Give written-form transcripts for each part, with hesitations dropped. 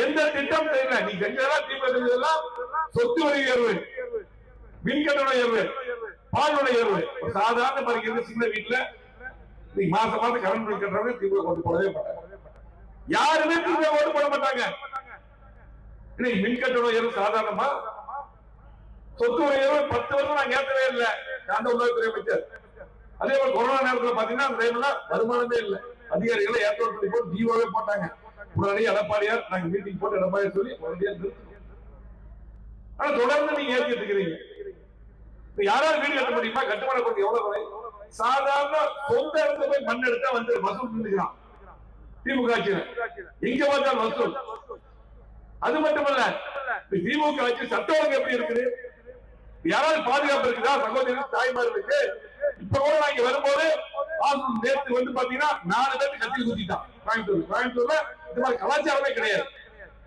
எந்த திட்டம் தெரியல. நீ செஞ்சதெல்லாம் திமுக செஞ்சதெல்லாம் சொத்து வரி உயர்வு, மின்கட்டண உயர்வு, பால் உயர்வு. சாதாரண படிக்கிற சின்ன வீட்டுல நீ மாசம் மாசம் கரண்ட் பில் கட்டுறவங்க திமுக ஓட்டு போடவே மாட்டாங்க. யாருமே திமுக ஓட்டு போட மாட்டாங்க. மின்கட்டண உயர்வு சாதாரணமா, சொத்து உயர்வு 10 வருஷம் நான் கேட்கவே இல்லை. அந்த உள்துறை அமைச்சர் அதே போல கொரோனா நேரத்தில் பாத்தீங்கன்னா வருமானமே இல்லை. அதிகாரிகளை ஏற்பாடு போட்டு ஜீவோவே போட்டாங்க. உடனே எடப்பாடியார் நாங்க மீட்டிங் போட்டு எடப்பாடியார் சொல்லி உடனடியாக நிறுத்தணும். ஆனா தொடர்ந்து நீங்க ஏற்றிட்டு இருக்கிறீங்க. யாராவது வீடு கட்ட முடியுமா? கட்டுமான கொண்டு எவ்வளவு சாதாரண சொந்த இடத்துல போய் மண் எடுத்தா வந்து வசூல் செஞ்சுக்கலாம். திமுக ஆட்சியில எங்க பார்த்தாலும் வசூல். அது மட்டுமல்ல, திமுக ஆட்சி சட்ட ஒழுங்கு எப்படி இருக்குது? யாராவது பாதுகாப்பு இருக்குதா? சகோதரி தாய்மார்களுக்கு இப்ப கூட நாங்க வரும்போது நேற்று வந்து பாத்தீங்கன்னா 4 பேருக்கு கத்தியில் குத்திட்டான் கோயம்புத்தூர்ல. இந்த மாதிரி கலாச்சாரமே கிடையாது.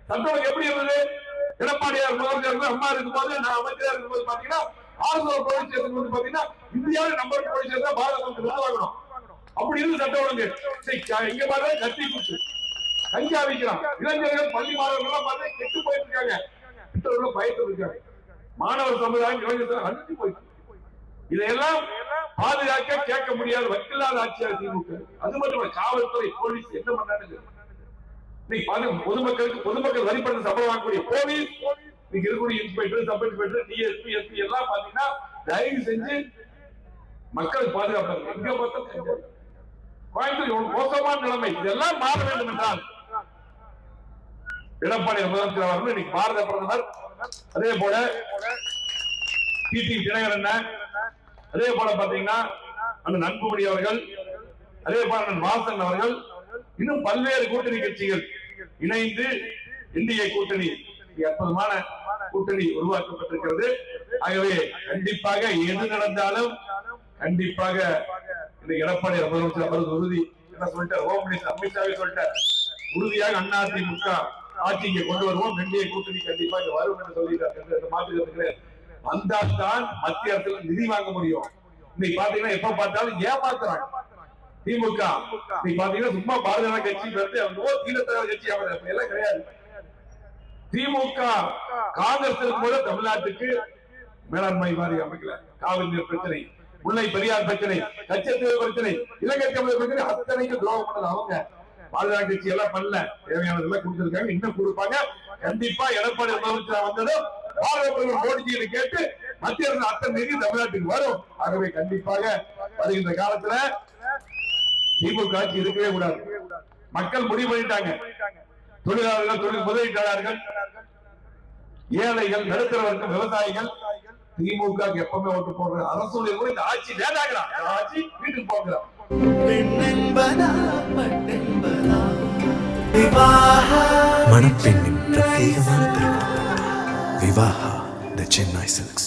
சட்ட ஒழுங்கு எப்படி இருந்தது? எடப்பாடியார் முதலமைச்சர் அம்மா இருக்கும் போது, நான் அமைச்சராக இருக்கும் போது பாத்தீங்கன்னா ஆறுதல் போலீஸ் ஸ்டேஷன் வந்து பாத்தீங்கன்னா இந்தியாவில் நம்பர் போலீஸ் ஸ்டேஷன் பாதுகாப்பு வாங்கணும். அப்படி இருந்து சட்ட ஒழுங்கு. இங்க பாருங்க, கத்தி குத்து கஞ்சா விற்கிறான். இளைஞர்கள் பள்ளி மாணவர்கள் பார்த்து கெட்டு போயிட்டு இருக்காங்க. பெற்றோர்கள் பயத்து இருக்காங்க. மாணவர் சமுதாயம் இளைஞர்கள் அழிஞ்சு போயிட்டு. இதையெல்லாம் பாதுகாக்க கேட்க முடியாத வக்கில்லாத ஆட்சியாக திமுக. அது மட்டும் காவல்துறை, போலீஸ் என்ன பண்ணாங்க? பொதுமக்கள் வரிப்பணம் சம்பளம் வாங்கக்கூடிய போலீஸ், இருக்கக்கூடிய inspector, sub inspector, DSP, SP எல்லாம் பாத்தீங்கன்னா தயவு செஞ்சு மக்களுக்கு பாதுகாப்பாங்க. எங்க பார்த்தா கோயம்புத்தூர் மோசமான நிலைமை. இதெல்லாம் மாற வேண்டும் என்றால் எடப்பாடி முதலமைச்சர் அவர்கள், இன்னைக்கு பாரத பிரதமர், அதே போல டிடி தினகரன், அதே போல பாத்தீங்கன்னா அண்ணன் அன்புமணி அவர்கள், அதே போல அண்ணன் வாசன் அவர்கள், இன்னும் பல்வேறு கூட்டணி கட்சிகள் இணைந்து இந்திய கூட்டணி, அற்புதமான கூட்டணி உருவாக்கப்பட்டிருக்கிறது. ஆகவே கண்டிப்பாக எது நடந்தாலும் கண்டிப்பாக இந்த எடப்பாடி முதலமைச்சர் அவர்கள் உறுதி என்ன சொல்லிட்டார்? ஹோம் மினிஸ்டர் அமித்ஷாவே சொல்லிட்டார், உறுதியாக அதிமுக ஆட்சிக்கு கொண்டு வருவோம், இந்திய கூட்டணி கண்டிப்பாக வரும் என்று சொல்லிட்டார். மாற்றுகிறதுக்கு வந்தால் தான் மத்திய அரசுல நிதி வாங்க முடியும். இன்னைக்கு பாத்தீங்கன்னா எப்ப பார்த்தாலும் ஏமாத்துறாங்க திமுக. நீ பாத்தீங்கன்னா சும்மா பாரதிய ஜனதா கட்சி தீனத்தலைவர் கட்சி எல்லாம் கிடையாது. திமுக காங்கிரஸ் இருக்கும்போது தமிழ்நாட்டுக்கு மேலாண்மை வாரி அமைக்கல. காவிரி நீர் பிரச்சனை, முல்லை பெரியார் பிரச்சனை, கச்சத்தீவு பிரச்சனை, இலங்கை தமிழர் பிரச்சனை, அத்தனைக்கும் துரோகம் பண்ணது அவங்க. பாரதிய ஜனதா கட்சி எல்லாம் பண்ணல. தேவையானதெல்லாம் கொடுத்திருக்காங்க, இன்னும் கொடுப்பாங்க. கண்டிப்பா எடப்பாடி முதலமைச்சர் வந்ததும் பாரத பிரதமர் மோடிஜி கேட்டு மத்திய அரசு அத்தனை நிதி தமிழ்நாட்டுக்கு வரும். ஆகவே கண்டிப்பாக வருகின்ற காலத்துல திமுக ஆட்சி இருக்கவே கூடாது. மக்கள் முடிவு பண்ணிட்டாங்க. தொழிலாளர்கள், தொழில் முதலீட்டாளர்கள், ஏழைகள், நடுத்தர வர்க்கம், விவசாயிகள் திமுக எப்பவுமே ஓட்டு போடுற அரசு இந்த ஆட்சி வேண்டாங்களா? ஆட்சி வீட்டுக்கு போகிறான். மணப்பெண்ணின் பிரத்யேகமான திருமணம் விவாஹா தி சென்னை சில்க்ஸ்.